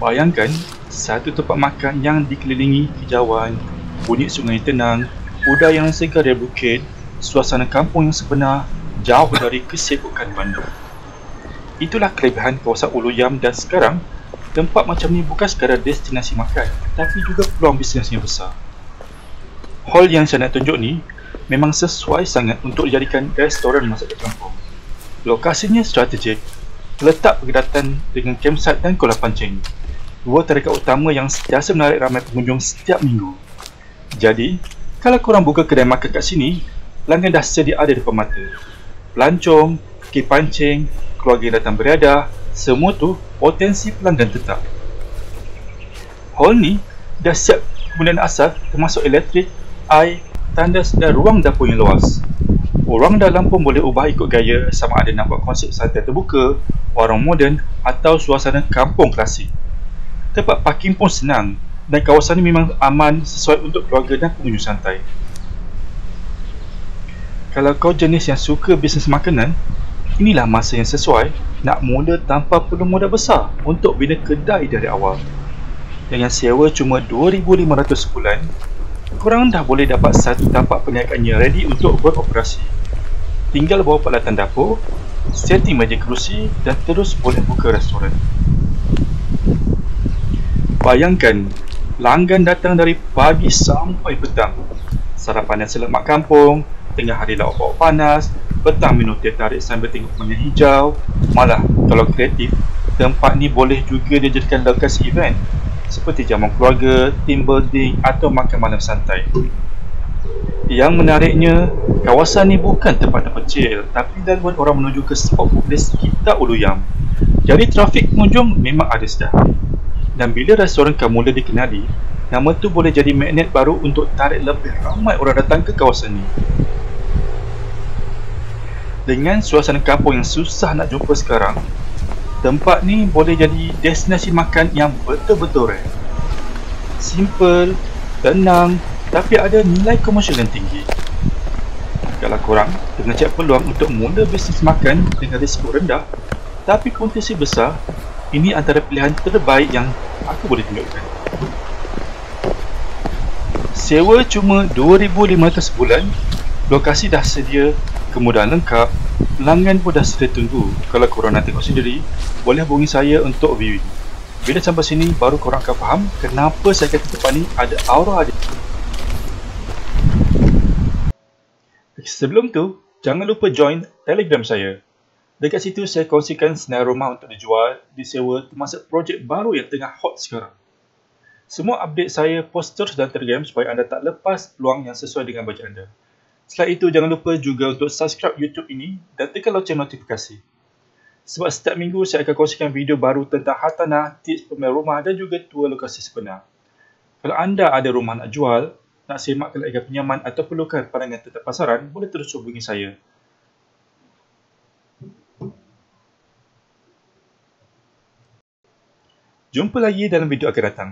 Bayangkan satu tempat makan yang dikelilingi hijauan, bunyi sungai tenang, udara yang segar dari bukit, suasana kampung yang sebenar, jauh dari kesibukan bandar. Itulah kelebihan kawasan Ulu Yam, dan sekarang tempat macam ni bukan sekadar destinasi makan, tapi juga peluang bisnes yang besar. Hall yang saya nak tunjuk ni memang sesuai sangat untuk dijadikan restoran masakan kampung. Lokasinya strategik, terletak berdekatan dengan campsite dan kolam pancing, dua tarikan utama yang sentiasa menarik ramai pengunjung setiap minggu. Jadi, kalau korang buka kedai makan kat sini, pelanggan dah sedia ada depan mata. Pelancong, pergi pancing, keluarga yang datang beriadah, semua tu potensi pelanggan tetap. Hall ni dah siap kemudian asas termasuk elektrik, air, tandas dan ruang dapur yang luas. Orang dalam pun boleh ubah ikut gaya, sama ada nak buat konsep santai terbuka, warung moden atau suasana kampung klasik. Tempat parking pun senang dan kawasan ini memang aman sesuai untuk keluarga dan pengunjung santai. Kalau kau jenis yang suka bisnes makanan, inilah masa yang sesuai nak mula tanpa perlu modal besar untuk bina kedai dari awal. Dengan sewa cuma RM2,500 sebulan, korang dah boleh dapat satu tapak perniagaan yang ready untuk beroperasi. Tinggal bawa peralatan dapur, setting meja kerusi dan terus boleh buka restoran. Bayangkan, pelanggan datang dari pagi sampai petang. Sarapan nasi lemak kampung, tengah hari lauk-pauk panas, petang minum teh tarik sambil tengok pemandangan hijau. Malah, kalau kreatif, tempat ni boleh juga dijadikan lokasi event seperti jamuan keluarga, team building atau makan malam santai. Yang menariknya, kawasan ni bukan tempat terpencil, tapi laluan orang menuju ke spot popular sekitar Ulu Yam. Jadi trafik pengunjung memang ada sedahan. Dan bila restoran kau mula dikenali, nama tu boleh jadi magnet baru untuk tarik lebih ramai orang datang ke kawasan ni. Dengan suasana kampung yang susah nak jumpa sekarang, tempat ni boleh jadi destinasi makan yang betul-betul rare. Simple, tenang, tapi ada nilai komersial yang tinggi. Kalau korang tengah cari peluang untuk mula bisnes makan dengan risiko rendah tapi potensi besar, ini antara pilihan terbaik yang aku boleh tunjukkan. Sewa cuma RM2,500 sebulan, lokasi dah sedia, kemudahan lengkap, pelanggan pun dah sedia tunggu. Kalau korang nak tengok sendiri, boleh hubungi saya untuk viewing. Bila sampai sini, baru korang akan faham kenapa saya kata tempat ni ada aura ada. Sebelum tu, jangan lupa join Telegram saya. Dekat situ saya kongsikan senarai rumah untuk dijual, disewa termasuk projek baru yang tengah hot sekarang. Semua update saya post terus dalam Telegram supaya anda tak lepas peluang yang sesuai dengan bajet anda. Selain itu, jangan lupa juga untuk subscribe YouTube ini dan tekan loceng notifikasi. Sebab setiap minggu saya akan kongsikan video baru tentang hartanah, tips pembelian rumah dan juga tour lokasi sebenar. Kalau anda ada rumah nak jual, nak semakkan harga pinjaman atau perlukan pandangan tentang pasaran, boleh terus hubungi saya. Jumpa lagi dalam video akan datang.